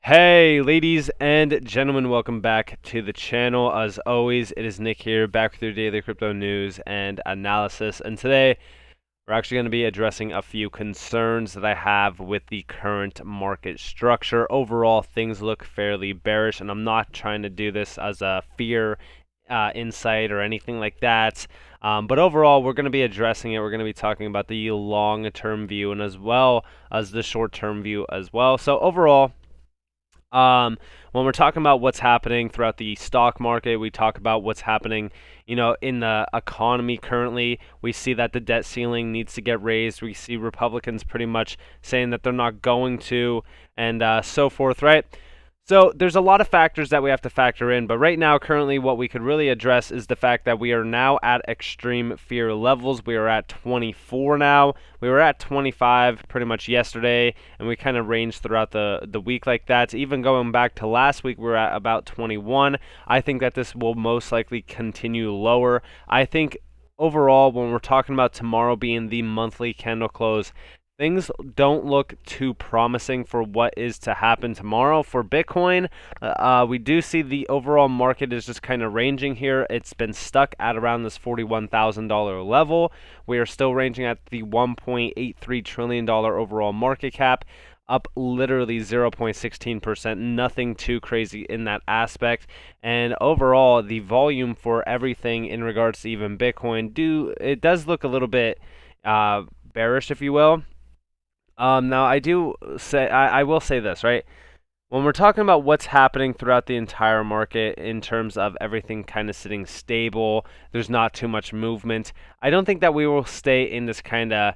Hey, ladies and gentlemen, welcome back to the channel. As always, it is Nick here, back with your daily crypto news and analysis. And today, we're actually going to be addressing a few concerns that I have with the current market structure. Overall, things look fairly bearish, and I'm not trying to do this as a fear insight or anything like that. But overall, we're going to be addressing it. We're going to be talking about the long-term view and as well as the short-term view as well. So overall, when we're talking about what's happening throughout the stock market, we talk about what's happening, in the economy currently. We see that the debt ceiling needs to get raised. We see Republicans pretty much saying that they're not going to, and so forth, right? So there's a lot of factors that we have to factor in, but right now, currently, what we could really address is the fact that we are now at extreme fear levels. We are at 24 now. We were at 25 pretty much yesterday, and we kind of ranged throughout the week like that. Even going back to last week, we were at about 21. I think that this will most likely continue lower. I think overall, when we're talking about tomorrow being the monthly candle close, things don't look too promising for what is to happen tomorrow. For Bitcoin, we do see the overall market is just kind of ranging here. It's been stuck at around this $41,000 level. We are still ranging at the $1.83 trillion overall market cap, up literally 0.16%, nothing too crazy in that aspect. And overall, the volume for everything in regards to even Bitcoin, it does look a little bit bearish, if you will. Now I will say this, right? When we're talking about what's happening throughout the entire market in terms of everything kind of sitting stable, there's not too much movement. I don't think that we will stay in this kind of,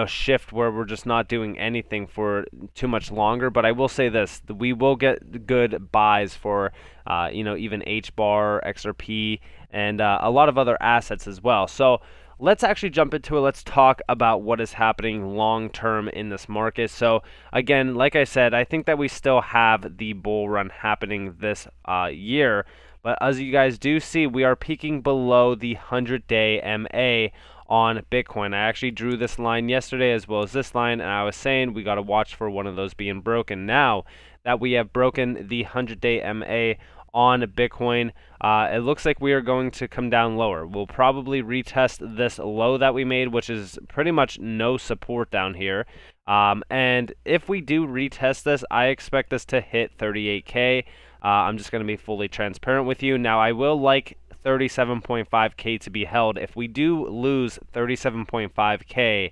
shift where we're just not doing anything for too much longer. But I will say this, we will get good buys for, even HBAR, XRP, and a lot of other assets as well. So let's actually jump into it. Let's talk about what is happening long term in this market. So again, like I said, I think that we still have the bull run happening this year. But as you guys do see, we are peaking below the 100-day MA on Bitcoin. I actually drew this line yesterday as well as this line, and I was saying we got to watch for one of those being broken. Now that we have broken the 100-day MA on Bitcoin, it looks like we are going to come down lower. We'll probably retest this low that we made, which is pretty much no support down here. And if we do retest this, I expect this to hit 38K. I'm just going to be fully transparent with you. Now, I will like 37.5K to be held. If we do lose 37.5K,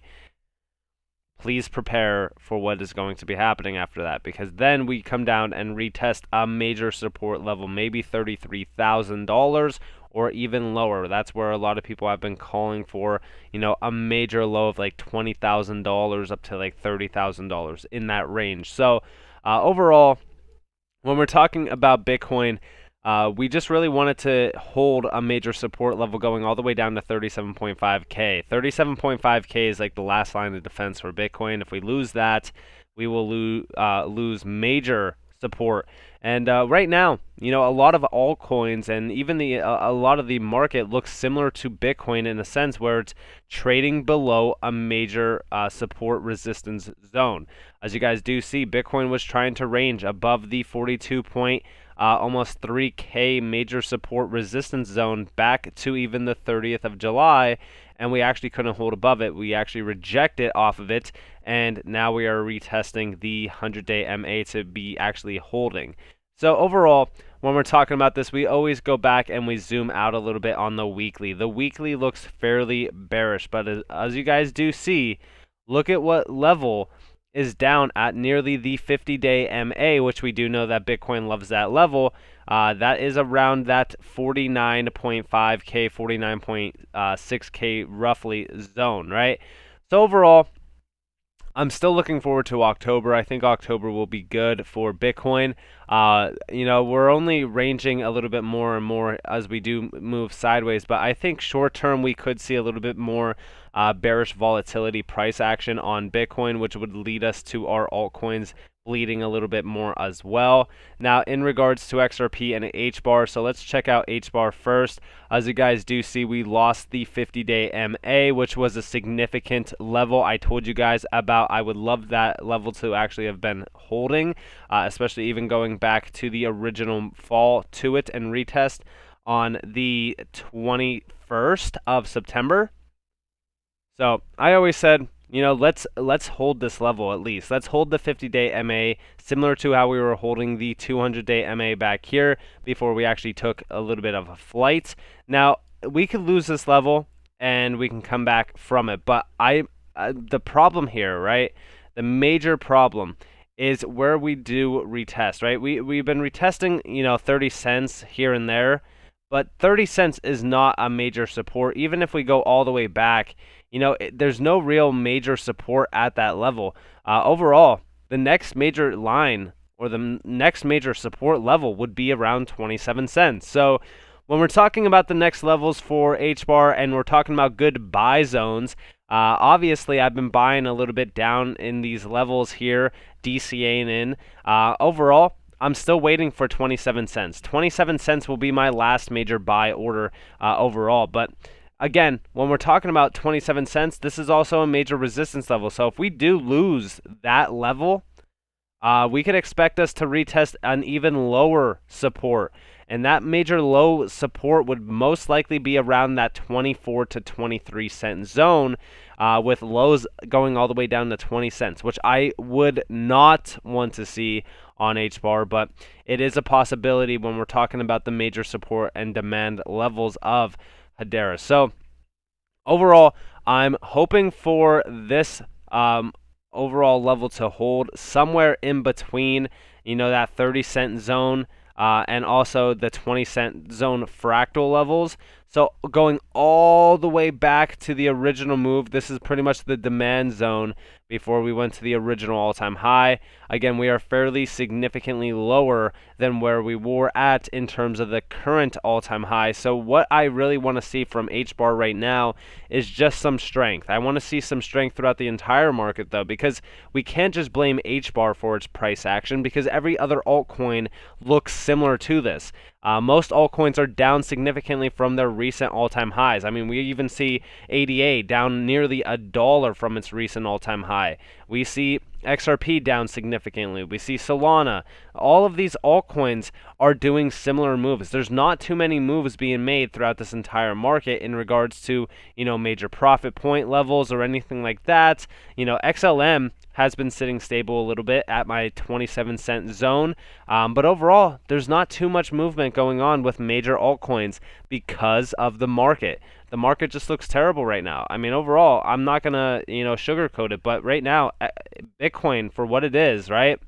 please prepare for what is going to be happening after that, because then we come down and retest a major support level, maybe $33,000 or even lower. That's where a lot of people have been calling for, a major low of like $20,000 up to like $30,000 in that range. So overall, when we're talking about Bitcoin, we just really wanted to hold a major support level going all the way down to 37.5K. 37.5K is like the last line of defense for Bitcoin. If we lose that, we will lose major support. And right now, a lot of altcoins and even a lot of the market looks similar to Bitcoin in a sense where it's trading below a major support resistance zone. As you guys do see, Bitcoin was trying to range above the 42 point almost 3K major support resistance zone back to even the 30th of July, and we actually couldn't hold above it. We actually rejected off of it, and now we are retesting the 100-day MA to be actually holding. So overall, when we're talking about this, we always go back and we zoom out a little bit on the weekly. The weekly looks fairly bearish, but as you guys do see, look at what level is down at nearly the 50-day MA, which we do know that Bitcoin loves that level. That is around that 49.5K, 49.6K roughly zone, right? So overall, I'm still looking forward to October. I think October will be good for Bitcoin. We're only ranging a little bit more and more as we do move sideways, but I think short term we could see a little bit more bearish volatility price action on Bitcoin, which would lead us to our altcoins bleeding a little bit more as well. Now, in regards to XRP and HBAR, so let's check out HBAR first. As you guys do see, we lost the 50-day MA, which was a significant level. I told you guys about I would love that level to actually have been holding, especially even going back to the original fall to it and retest on the 21st of September. So I always said, you know, let's hold this level at least. Let's hold the 50-day MA, similar to how we were holding the 200-day MA back here before we actually took a little bit of a flight. Now, we could lose this level and we can come back from it, but the problem here, right? The major problem is where we do retest, right? We've been retesting, you know, 30 cents here and there, but 30 cents is not a major support. Even if we go all the way back, you know, there's no real major support at that level. Overall, the next major line or the next major support level would be around 27 cents. So when we're talking about the next levels for HBAR and we're talking about good buy zones, obviously I've been buying a little bit down in these levels here, DCAing in. Overall, I'm still waiting for 27 cents. 27 cents will be my last major buy order overall. But again, when we're talking about 27 cents, this is also a major resistance level. So if we do lose that level, we could expect us to retest an even lower support. And that major low support would most likely be around that 24 to 23 cent zone, with lows going all the way down to 20 cents, which I would not want to see on HBAR, but it is a possibility when we're talking about the major support and demand levels of Hedera. So overall, I'm hoping for this overall level to hold somewhere in between, you know, that 30-cent zone and also the 20-cent zone fractal levels. So going all the way back to the original move, this is pretty much the demand zone before we went to the original all-time high. Again, we are fairly significantly lower than where we were at in terms of the current all-time high. So what I really want to see from HBAR right now is just some strength. I want to see some strength throughout the entire market, though, because we can't just blame HBAR for its price action, because every other altcoin looks similar to this. Most altcoins are down significantly from their recent all-time highs. I mean, we even see ADA down nearly $1 from its recent all-time high. We see XRP down significantly. We see Solana. All of these altcoins are doing similar moves. There's not too many moves being made throughout this entire market in regards to, you know, major profit point levels or anything like that. You know, XLM has been sitting stable a little bit at my 27-cent zone. But overall, there's not too much movement going on with major altcoins because of the market. The market just looks terrible right now. I mean, overall, I'm not going to, you know, sugarcoat it, but right now, Bitcoin, for what it is, right,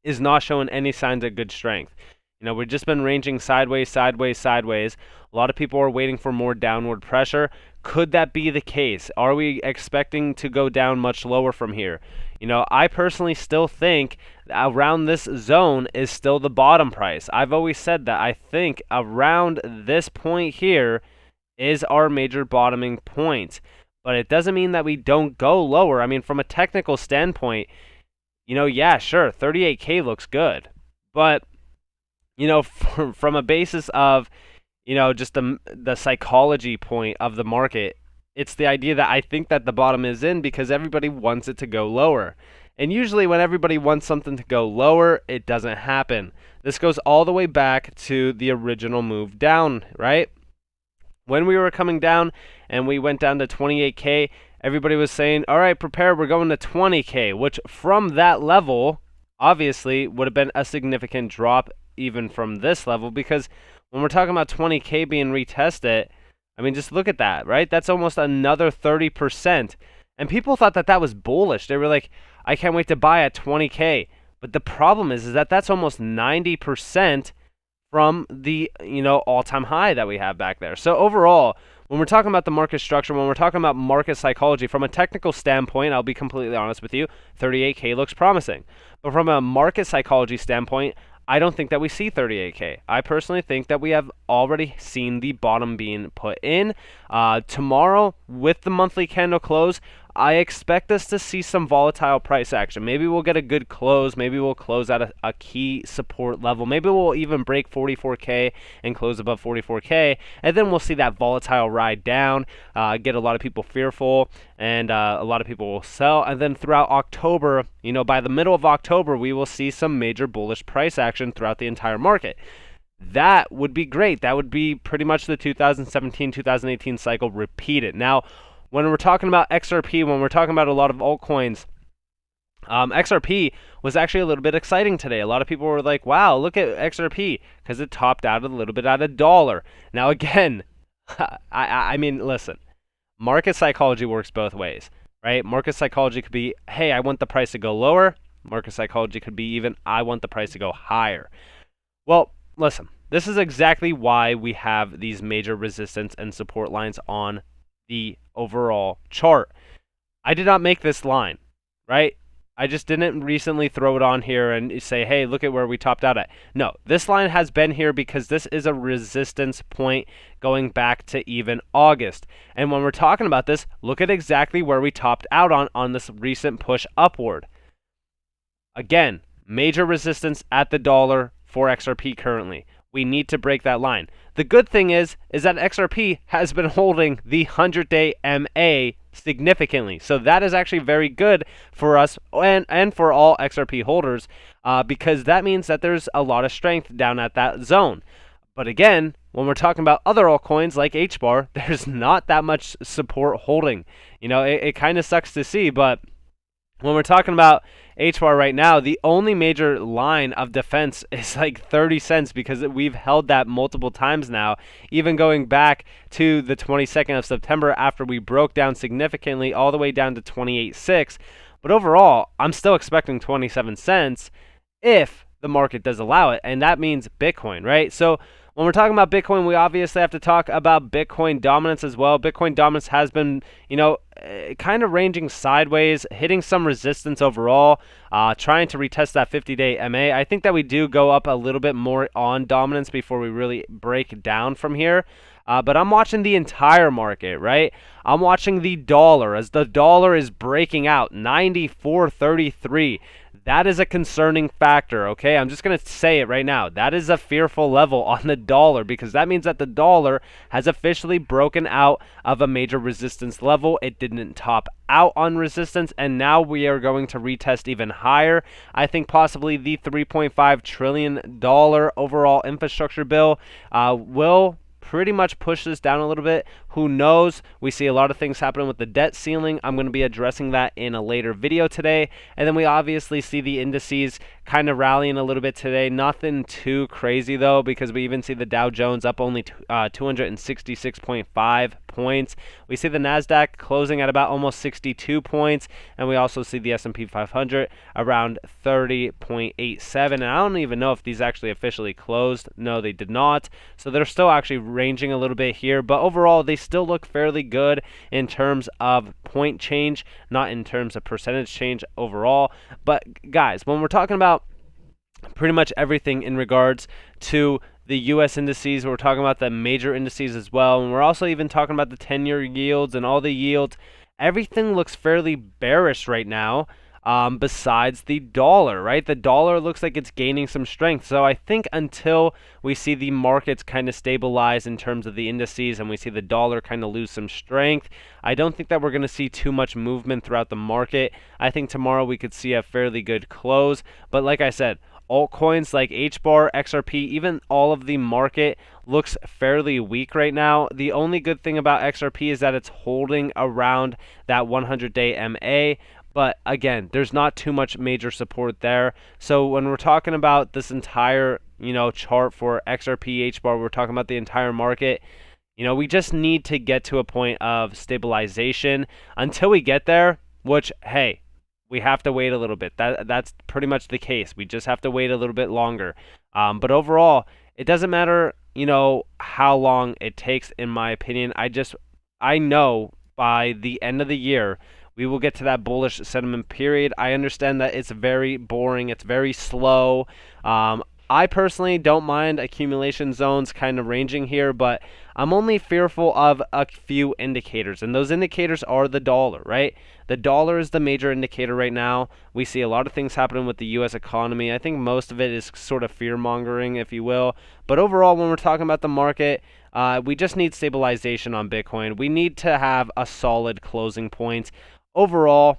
is not showing any signs of good strength. You know, we've just been ranging sideways, sideways, sideways. A lot of people are waiting for more downward pressure. Could that be the case? Are we expecting to go down much lower from here? You know, I personally still think around this zone is still the bottom price. I've always said that I think around this point here is our major bottoming point. But it doesn't mean that we don't go lower. I mean, from a technical standpoint, you know, yeah, sure, 38K looks good. But, you know, from a basis of, you know, just the psychology point of the market, it's the idea that I think that the bottom is in because everybody wants it to go lower. And usually when everybody wants something to go lower, it doesn't happen. This goes all the way back to the original move down, right? When we were coming down and we went down to 28K, everybody was saying, all right, prepare, we're going to 20K, which from that level, obviously, would have been a significant drop even from this level, because when we're talking about 20K being retested, I mean, just look at that, right? That's almost another 30%. And people thought that that was bullish. They were like, I can't wait to buy at 20K. But the problem is that that's almost 90% from the, you know, all-time high that we have back there. So overall, when we're talking about the market structure, when we're talking about market psychology, from a technical standpoint, I'll be completely honest with you, 38K looks promising. But from a market psychology standpoint, I don't think that we see 38K. I personally think that we have already seen the bottom being put in. Tomorrow, with the monthly candle close, I expect us to see some volatile price action. Maybe we'll get a good close. Maybe we'll close at a key support level. Maybe we'll even break 44K and close above 44K. And then we'll see that volatile ride down, get a lot of people fearful, and a lot of people will sell. And then throughout October, by the middle of October, we will see some major bullish price action throughout the entire market. That would be great. That would be pretty much the 2017-2018 cycle repeated. Now, when we're talking about XRP, when we're talking about a lot of altcoins, XRP was actually a little bit exciting today. A lot of people were like, wow, look at XRP, because it topped out a little bit at $1. Now, again, I mean, listen, market psychology works both ways, right? Market psychology could be, hey, I want the price to go lower. Market psychology could be even, I want the price to go higher. Well, listen, this is exactly why we have these major resistance and support lines on the overall chart. I did not make this line, right? I just didn't recently throw it on here and say, hey, look at where we topped out at. No, this line has been here because this is a resistance point going back to even August. And when we're talking about this, look at exactly where we topped out on this recent push upward. Again, major resistance at the dollar for XRP currently. We need to break that line. The good thing is that XRP has been holding the 100-day MA significantly. So that is actually very good for us and for all XRP holders because that means that there's a lot of strength down at that zone. But again, when we're talking about other altcoins like HBAR, there's not that much support holding. It kind of sucks to see, but when we're talking about HBAR right now, the only major line of defense is like 30 cents because we've held that multiple times now, even going back to the 22nd of September after we broke down significantly all the way down to 28.6. But overall, I'm still expecting 27 cents if the market does allow it, and that means Bitcoin, right? So when we're talking about Bitcoin, we obviously have to talk about Bitcoin dominance as well. Bitcoin dominance has been, kind of ranging sideways, hitting some resistance overall, trying to retest that 50-day MA. I think that we do go up a little bit more on dominance before we really break down from here. But I'm watching the entire market, right? I'm watching the dollar as the dollar is breaking out 94.33. That is a concerning factor, okay? I'm just going to say it right now. That is a fearful level on the dollar because that means that the dollar has officially broken out of a major resistance level. It didn't top out on resistance, and now we are going to retest even higher. I think possibly the $3.5 trillion overall infrastructure bill will pretty much push this down a little bit. Who knows? We see a lot of things happening with the debt ceiling. I'm going to be addressing that in a later video today. And then we obviously see the indices kind of rallying a little bit today. Nothing too crazy though, because we even see the Dow Jones up only 266.5 points. We see the Nasdaq closing at about almost 62 points, and we also see the S&P 500 around 30.87. And I don't even know if these actually officially closed. No, they did not. So they're still actually ranging a little bit here, but overall they still look fairly good in terms of point change, not in terms of percentage change overall. But guys, when we're talking about pretty much everything in regards to the US indices, we're talking about the major indices as well, and we're also even talking about the 10-year yields and all the yields. Everything looks fairly bearish right now. Besides the dollar, right? The dollar looks like it's gaining some strength. So I think until we see the markets kind of stabilize in terms of the indices and we see the dollar kind of lose some strength, I don't think that we're going to see too much movement throughout the market. I think tomorrow we could see a fairly good close. But like I said, altcoins like HBAR, XRP, even all of the market looks fairly weak right now. The only good thing about XRP is that it's holding around that 100-day MA. But again, there's not too much major support there. So when we're talking about this entire, chart for XRP, HBAR, we're talking about the entire market. We just need to get to a point of stabilization. Until we get there, which, hey, we have to wait a little bit. That's pretty much the case. We just have to wait a little bit longer. But overall, it doesn't matter, how long it takes, in my opinion. I know by the end of the year, we will get to that bullish sentiment period. I understand that it's very boring. It's very slow. I personally don't mind accumulation zones kind of ranging here, but I'm only fearful of a few indicators, and those indicators are the dollar, right? The dollar is the major indicator right now. We see a lot of things happening with the U.S. economy. I think most of it is sort of fear-mongering, if you will. But overall, when we're talking about the market, we just need stabilization on Bitcoin. We need to have a solid closing point. Overall,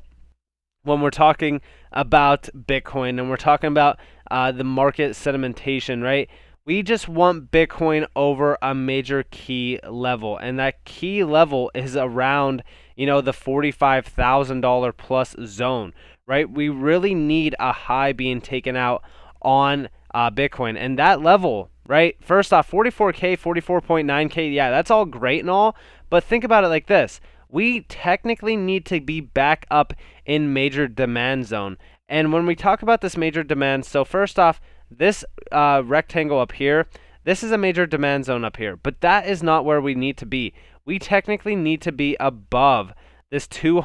when we're talking about Bitcoin and we're talking about the market sedimentation, right? We just want Bitcoin over a major key level, and that key level is around, the $45,000 plus zone, right? We really need a high being taken out on Bitcoin, and that level, right? First off, 44K, 44.9K, yeah, that's all great and all, but think about it like this. We technically need to be back up in major demand zone. And when we talk about this major demand, so first off, this rectangle up here, this is a major demand zone up here, but that is not where we need to be. We technically need to be above this the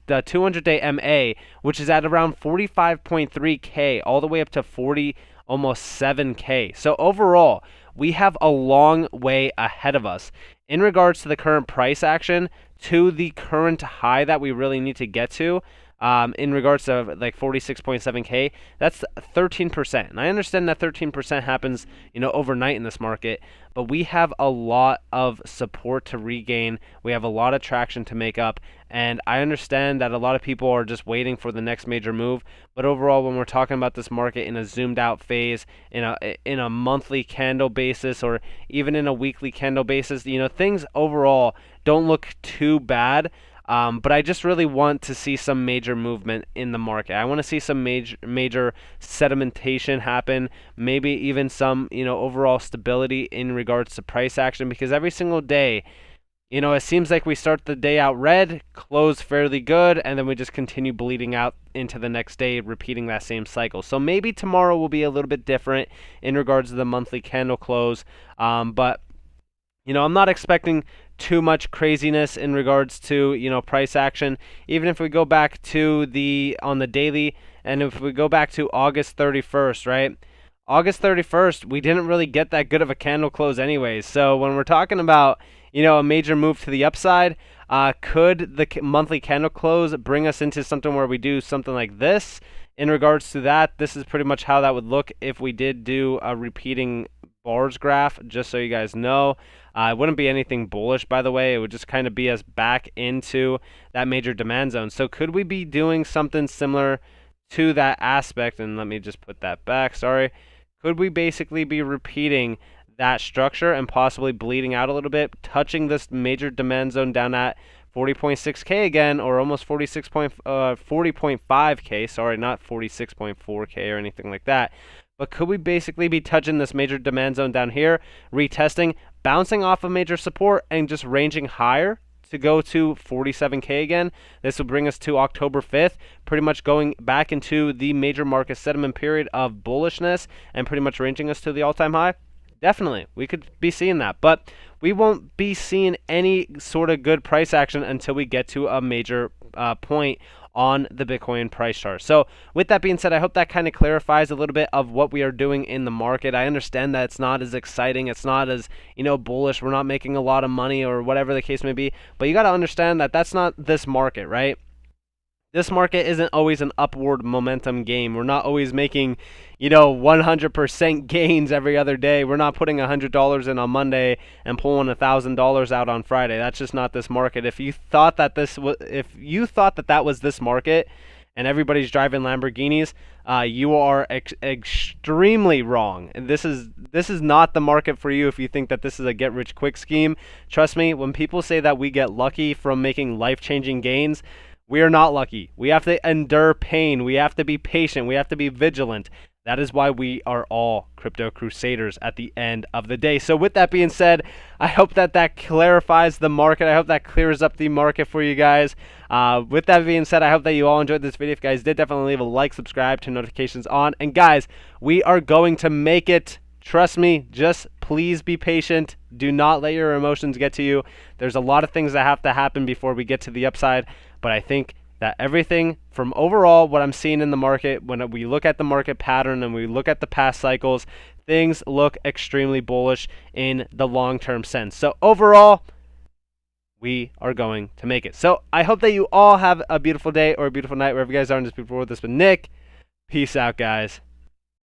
200-day MA, which is at around 45.3K, all the way up to 40, almost 7K. So overall, we have a long way ahead of us in regards to the current price action to the current high that we really need to get to. In regards to like 46.7K, that's 13%. And I understand that 13% happens, overnight in this market, but we have a lot of support to regain. We have a lot of traction to make up. And I understand that a lot of people are just waiting for the next major move. But overall, when we're talking about this market in a zoomed out phase, in a monthly candle basis, or even in a weekly candle basis, things overall don't look too bad. But I just really want to see some major movement in the market. I want to see some major sedimentation happen, maybe even some, overall stability in regards to price action, because every single day, it seems like we start the day out red, close fairly good, and then we just continue bleeding out into the next day, repeating that same cycle. So maybe tomorrow will be a little bit different in regards to the monthly candle close, but I'm not expecting too much craziness in regards to, price action. Even if we go back to on the daily, and if we go back to August 31st, right? August 31st, we didn't really get that good of a candle close anyways. So when we're talking about, a major move to the upside, could the monthly candle close bring us into something where we do something like this? In regards to that, this is pretty much how that would look if we did do a repeating bars graph, just so you guys know. It wouldn't be anything bullish, by the way. It would just kind of be us back into that major demand zone. So could we be doing something similar to that aspect? And let me just put that back, sorry. Could we basically be repeating that structure and possibly bleeding out a little bit, touching this major demand zone down at 40.6K again, or almost 40.5K, sorry, not 46.4K or anything like that. But could we basically be touching this major demand zone down here, retesting, bouncing off of major support, and just ranging higher to go to 47K again? This will bring us to October 5th, pretty much going back into the major market sentiment period of bullishness and pretty much ranging us to the all-time high. Definitely, we could be seeing that, but we won't be seeing any sort of good price action until we get to a major point on the Bitcoin price chart. So with that being said, I hope that kind of clarifies a little bit of what we are doing in the market. I understand that it's not as exciting, it's not as, bullish, we're not making a lot of money or whatever the case may be, but you got to understand that that's not this market, right? This market isn't always an upward momentum game. We're not always making, 100% gains every other day. We're not putting $100 in on Monday and pulling $1,000 out on Friday. That's just not this market. If you thought that that was this market and everybody's driving Lamborghinis, you are extremely wrong. And this is not the market for you if you think that this is a get-rich-quick scheme. Trust me, when people say that we get lucky from making life-changing gains, we are not lucky. We have to endure pain. We have to be patient. We have to be vigilant. That is why we are all crypto crusaders at the end of the day. So with that being said, I hope that clarifies the market. I hope that clears up the market for you guys. With that being said, I hope that you all enjoyed this video. If you guys did, definitely leave a like, subscribe, turn notifications on. And guys, we are going to make it. Trust me, just please be patient. Do not let your emotions get to you. There's a lot of things that have to happen before we get to the upside, but I think that everything from overall what I'm seeing in the market, when we look at the market pattern and we look at the past cycles, things look extremely bullish in the long-term sense. So overall, we are going to make it. So I hope that you all have a beautiful day or a beautiful night wherever you guys are in this beautiful world. This has been Nick. Peace out, guys.